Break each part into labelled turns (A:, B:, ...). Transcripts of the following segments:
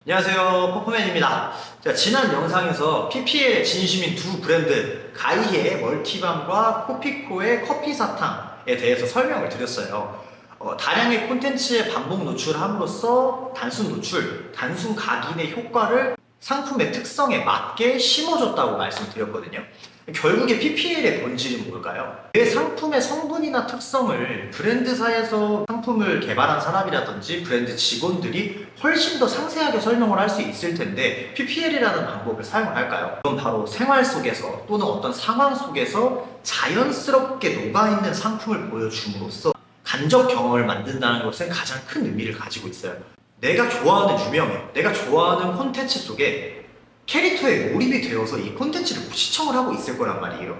A: 안녕하세요, 퍼포맨입니다. 자, 지난 영상에서 PPL의 진심인 두 브랜드 가이의 멀티밤과 코피코의 커피 사탕에 대해서 설명을 드렸어요. 다량의 콘텐츠의 반복 노출함으로써 단순 노출, 단순 각인의 효과를 상품의 특성에 맞게 심어줬다고 말씀드렸거든요. 결국에 PPL의 본질은 뭘까요? 내 상품의 성분이나 특성을 브랜드사에서 상품을 개발한 사람이라든지 브랜드 직원들이 훨씬 더 상세하게 설명을 할 수 있을 텐데 PPL이라는 방법을 사용을 할까요? 그건 바로 생활 속에서 또는 어떤 상황 속에서 자연스럽게 녹아있는 상품을 보여줌으로써 간접 경험을 만든다는 것은 가장 큰 의미를 가지고 있어요. 내가 좋아하는 유명인, 내가 좋아하는 콘텐츠 속에 캐릭터에 몰입이 되어서 이 콘텐츠를 시청을 하고 있을 거란 말이에요.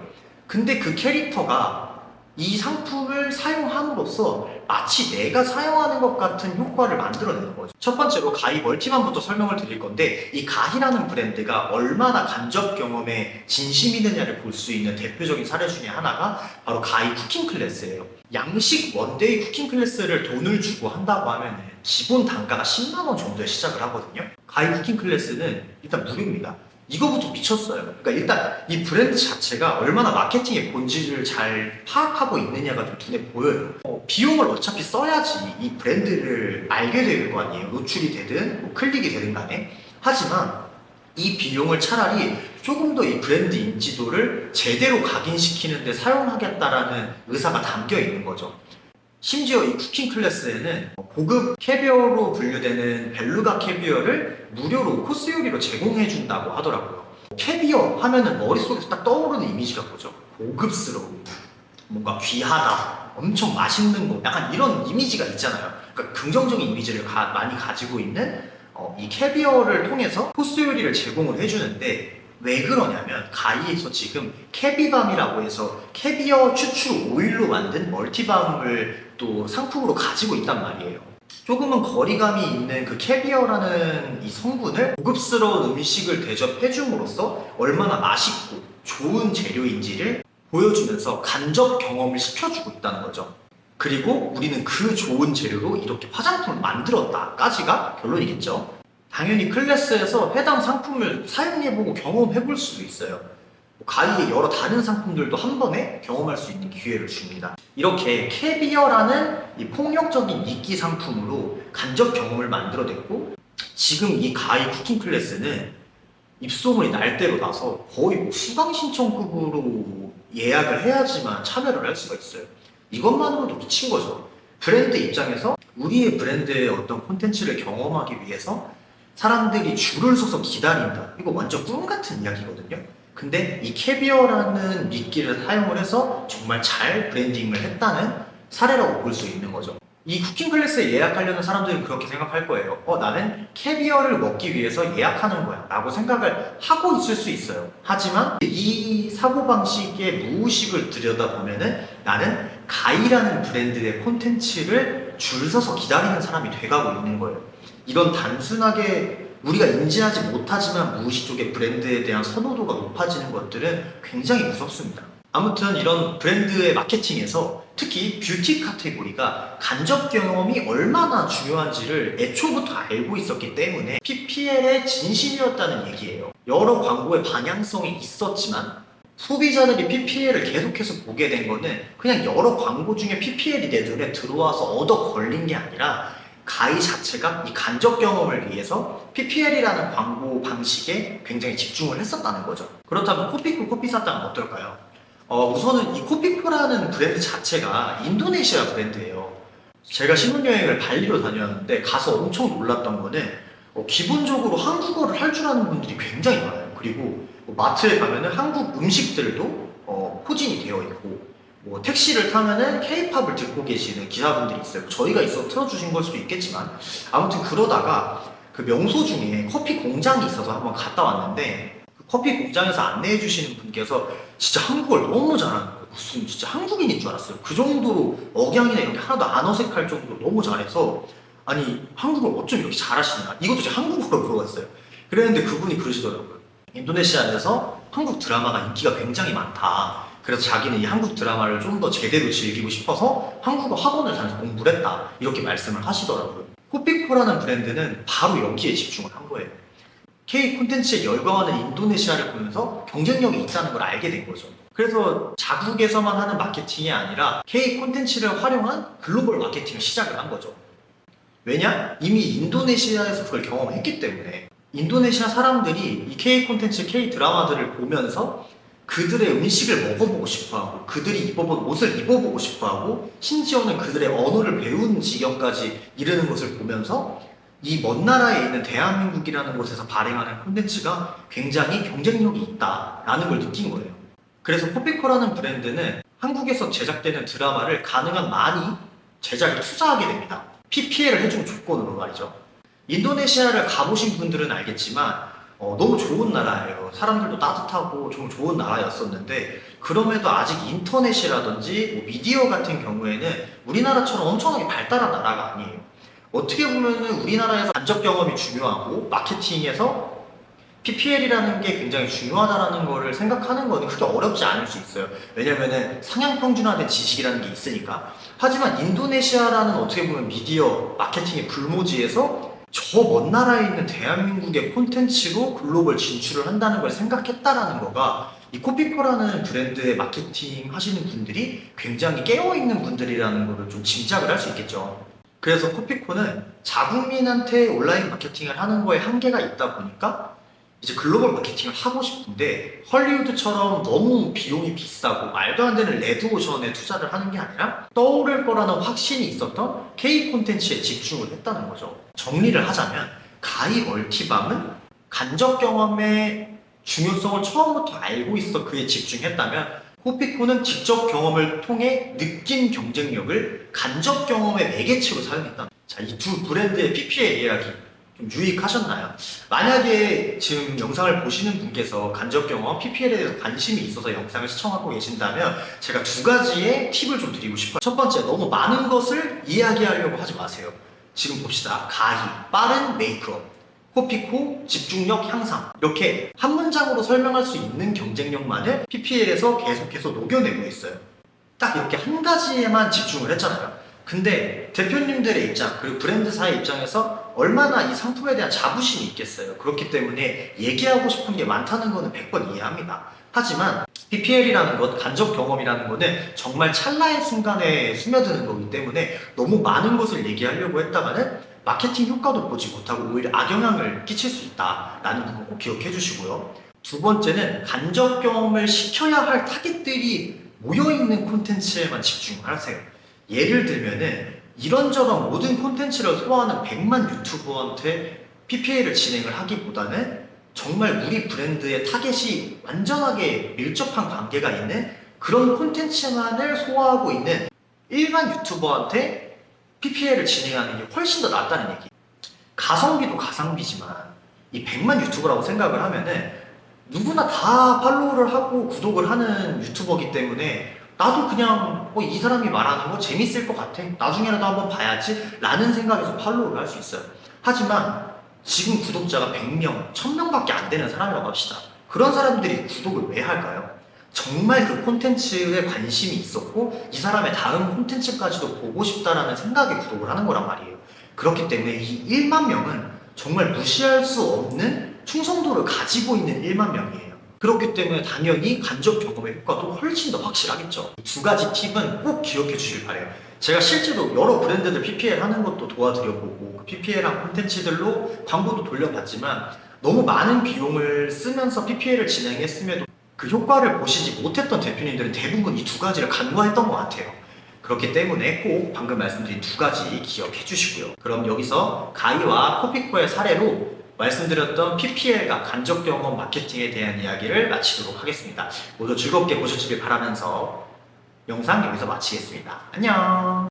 A: 근데 그 캐릭터가 이 상품을 사용함으로써 마치 내가 사용하는 것 같은 효과를 만들어내는 거죠. 첫 번째로 가히 멀티만부터 설명을 드릴 건데, 이 가히라는 브랜드가 얼마나 간접 경험에 진심이느냐를 볼 수 있는 대표적인 사례 중에 하나가 바로 가히 쿠킹 클래스예요. 양식 원데이 쿠킹 클래스를 돈을 주고 한다고 하면 기본 단가가 10만 원 정도에 시작을 하거든요. 가히 쿠킹 클래스는 일단 무료입니다. 이거부터 미쳤어요. 그러니까 일단 이 브랜드 자체가 얼마나 마케팅의 본질을 잘 파악하고 있느냐가 좀 눈에 보여요. 비용을 어차피 써야지 이 브랜드를 알게 될 거 아니에요. 노출이 되든 뭐 클릭이 되든 간에. 하지만 이 비용을 차라리 조금 더 이 브랜드 인지도를 제대로 각인시키는 데 사용하겠다라는 의사가 담겨 있는 거죠. 심지어 이 쿠킹 클래스에는 고급 캐비어로 분류되는 벨루가 캐비어를 무료로 코스 요리로 제공해준다고 하더라고요. 캐비어 하면은 머릿속에서 딱 떠오르는 이미지가 뭐죠? 고급스러운, 뭔가 귀하다, 엄청 맛있는 거, 약간 이런 이미지가 있잖아요. 그러니까 긍정적인 이미지를 많이 가지고 있는 이 캐비어를 통해서 코스 요리를 제공을 해주는데, 왜 그러냐면 가이에서 지금 캐비밤이라고 해서 캐비어 추출 오일로 만든 멀티밤을 또 상품으로 가지고 있단 말이에요. 조금은 거리감이 있는 그 캐비어라는 이 성분을 고급스러운 음식을 대접해줌으로써 얼마나 맛있고 좋은 재료인지를 보여주면서 간접 경험을 시켜주고 있다는 거죠. 그리고 우리는 그 좋은 재료로 이렇게 화장품을 만들었다까지가 결론이겠죠. 당연히 클래스에서 해당 상품을 사용해보고 경험해볼 수도 있어요. 가히의 여러 다른 상품들도 한 번에 경험할 수 있는 기회를 줍니다. 이렇게 캐비어라는 이 폭력적인 미끼 상품으로 간접 경험을 만들어냈고, 지금 이 가히 쿠킹 클래스는 입소문이 날 대로 나서 거의 뭐 수강 신청급으로 예약을 해야지만 참여를 할 수가 있어요. 이것만으로도 미친 거죠. 브랜드 입장에서 우리의 브랜드의 어떤 콘텐츠를 경험하기 위해서 사람들이 줄을 서서 기다린다. 이거 완전 꿈 같은 이야기거든요. 근데 이 캐비어라는 미끼를 사용을 해서 정말 잘 브랜딩을 했다는 사례라고 볼 수 있는 거죠. 이 쿠킹 클래스에 예약하려는 사람들은 그렇게 생각할 거예요. 나는 캐비어를 먹기 위해서 예약하는 거야 라고 생각을 하고 있을 수 있어요. 하지만 이 사고방식의 무의식을 들여다보면은 나는 가이라는 브랜드의 콘텐츠를 줄 서서 기다리는 사람이 돼가고 있는 거예요. 이런 단순하게 우리가 인지하지 못하지만 무의식 쪽에 브랜드에 대한 선호도가 높아지는 것들은 굉장히 무섭습니다. 아무튼 이런 브랜드의 마케팅에서 특히 뷰티 카테고리가 간접 경험이 얼마나 중요한지를 애초부터 알고 있었기 때문에 PPL의 진심이었다는 얘기예요. 여러 광고의 방향성이 있었지만 소비자들이 PPL을 계속해서 보게 된 거는 그냥 여러 광고 중에 PPL이 내 눈에 들어와서 얻어 걸린 게 아니라 가이 자체가 이 간접 경험을 위해서 PPL이라는 광고 방식에 굉장히 집중을 했었다는 거죠. 그렇다면 코피코 커피 사탕은 어떨까요? 우선은 이 코피코라는 브랜드 자체가 인도네시아 브랜드예요. 제가 신혼여행을 발리로 다녀왔는데 가서 엄청 놀랐던 거는 기본적으로 한국어를 할 줄 아는 분들이 굉장히 많아요. 그리고 마트에 가면은 한국 음식들도 포진이 되어 있고, 뭐 택시를 타면은 K-팝을 듣고 계시는 기사분들이 있어요. 저희가 있어 틀어주신 걸 수도 있겠지만, 아무튼 그러다가 그 명소 중에 커피 공장이 있어서 한번 갔다 왔는데, 그 커피 공장에서 안내해 주시는 분께서 진짜 한국어를 너무 잘하는 거예요. 무슨 진짜 한국인인 줄 알았어요. 그 정도로 억양이나 이런 게 하나도 안 어색할 정도로 너무 잘해서, 아니 한국어를 어쩜 이렇게 잘하시냐, 이것도 제가 한국어로 물어봤어요. 그랬는데 그분이 그러시더라고요. 인도네시아에서 한국 드라마가 인기가 굉장히 많다. 그래서 자기는 이 한국 드라마를 좀 더 제대로 즐기고 싶어서 한국어 학원을 다녀서 공부를 했다. 이렇게 말씀을 하시더라고요. 코피코라는 브랜드는 바로 여기에 집중을 한 거예요. K 콘텐츠에 열광하는 인도네시아를 보면서 경쟁력이 있다는 걸 알게 된 거죠. 그래서 자국에서만 하는 마케팅이 아니라 K 콘텐츠를 활용한 글로벌 마케팅을 시작을 한 거죠. 왜냐? 이미 인도네시아에서 그걸 경험했기 때문에. 인도네시아 사람들이 이 K 콘텐츠, K 드라마들을 보면서 그들의 음식을 먹어보고 싶어하고 그들이 입어본 옷을 입어보고 싶어하고 심지어는 그들의 언어를 배우는 지경까지 이르는 것을 보면서 이 먼 나라에 있는 대한민국이라는 곳에서 발행하는 콘텐츠가 굉장히 경쟁력이 있다라는 걸 느낀 거예요. 그래서 코피코라는 브랜드는 한국에서 제작되는 드라마를 가능한 많이 제작에 투자하게 됩니다. PPL을 해준 조건으로 말이죠. 인도네시아를 가보신 분들은 알겠지만 너무 좋은 나라예요. 사람들도 따뜻하고 좀 좋은 나라였었는데 그럼에도 아직 인터넷이라든지 뭐 미디어 같은 경우에는 우리나라처럼 엄청나게 발달한 나라가 아니에요. 어떻게 보면은 우리나라에서 간접 경험이 중요하고 마케팅에서 PPL이라는 게 굉장히 중요하다라는 거를 생각하는 거는 크게 어렵지 않을 수 있어요. 왜냐면은 상향 평준화된 지식이라는 게 있으니까. 하지만 인도네시아라는 어떻게 보면 미디어 마케팅의 불모지에서 저 먼 나라에 있는 대한민국의 콘텐츠로 글로벌 진출을 한다는 걸 생각했다라는 거가 이 코피코라는 브랜드의 마케팅 하시는 분들이 굉장히 깨어있는 분들이라는 거를 좀 짐작을 할 수 있겠죠. 그래서 코피코는 자국민한테 온라인 마케팅을 하는 거에 한계가 있다 보니까 이제 글로벌 마케팅을 하고 싶은데 헐리우드처럼 너무 비용이 비싸고 말도 안 되는 레드오션에 투자를 하는 게 아니라 떠오를 거라는 확신이 있었던 K 콘텐츠에 집중을 했다는 거죠. 정리를 하자면 가히 멀티밤은 간접 경험의 중요성을 처음부터 알고 있어 그에 집중했다면 코피코는 직접 경험을 통해 느낀 경쟁력을 간접 경험의 매개체로 사용했다. 자, 이 두 브랜드의 PPL 이야기 좀 유익하셨나요? 만약에 지금 영상을 보시는 분께서 간접 경험, PPL에 대해서 관심이 있어서 영상을 시청하고 계신다면 제가 두 가지의 팁을 좀 드리고 싶어요. 첫 번째, 너무 많은 것을 이야기하려고 하지 마세요. 지금 봅시다. 가히, 빠른 메이크업, 코피코, 집중력 향상 이렇게 한 문장으로 설명할 수 있는 경쟁력만을 PPL에서 계속해서 녹여내고 있어요. 딱 이렇게 한 가지에만 집중을 했잖아요. 근데 대표님들의 입장 그리고 브랜드사의 입장에서 얼마나 이 상품에 대한 자부심이 있겠어요. 그렇기 때문에 얘기하고 싶은 게 많다는 거는 100번 이해합니다. 하지만 PPL이라는 것, 간접 경험이라는 거는 정말 찰나의 순간에 스며드는 거기 때문에 너무 많은 것을 얘기하려고 했다가는 마케팅 효과도 보지 못하고 오히려 악영향을 끼칠 수 있다라는 부분 꼭 기억해 주시고요. 두 번째는 간접 경험을 시켜야 할 타깃들이 모여있는 콘텐츠에만 집중하세요. 예를 들면은 이런저런 모든 콘텐츠를 소화하는 100만 유튜버한테 PPL을 진행을 하기보다는 정말 우리 브랜드의 타겟이 완전하게 밀접한 관계가 있는 그런 콘텐츠만을 소화하고 있는 일반 유튜버한테 PPL을 진행하는 게 훨씬 더 낫다는 얘기. 가성비도 가성비지만 이 100만 유튜버라고 생각을 하면은 누구나 다 팔로우를 하고 구독을 하는 유튜버이기 때문에 나도 그냥 이 사람이 말하는 거 재밌을 것 같아. 나중에라도 한번 봐야지 라는 생각에서 팔로우를 할 수 있어요. 하지만 지금 구독자가 100명, 1000명밖에 안 되는 사람이라고 합시다. 그런 사람들이 구독을 왜 할까요? 정말 그 콘텐츠에 관심이 있었고 이 사람의 다음 콘텐츠까지도 보고 싶다라는 생각에 구독을 하는 거란 말이에요. 그렇기 때문에 이 1만 명은 정말 무시할 수 없는 충성도를 가지고 있는 1만 명이에요. 그렇기 때문에 당연히 간접 경험의 효과도 훨씬 더 확실하겠죠. 두 가지 팁은 꼭 기억해 주길 바래요. 제가 실제로 여러 브랜드들 PPL 하는 것도 도와드려보고 그 PPL한 콘텐츠들로 광고도 돌려봤지만 너무 많은 비용을 쓰면서 PPL을 진행했음에도 그 효과를 보시지 못했던 대표님들은 대부분 이 두 가지를 간과했던 것 같아요. 그렇기 때문에 꼭 방금 말씀드린 두 가지 기억해 주시고요. 그럼 여기서 가이와 코피코의 사례로 말씀드렸던 PPL과 간접 경험 마케팅에 대한 이야기를 마치도록 하겠습니다. 모두 즐겁게 보셨길 바라면서 영상 여기서 마치겠습니다. 안녕!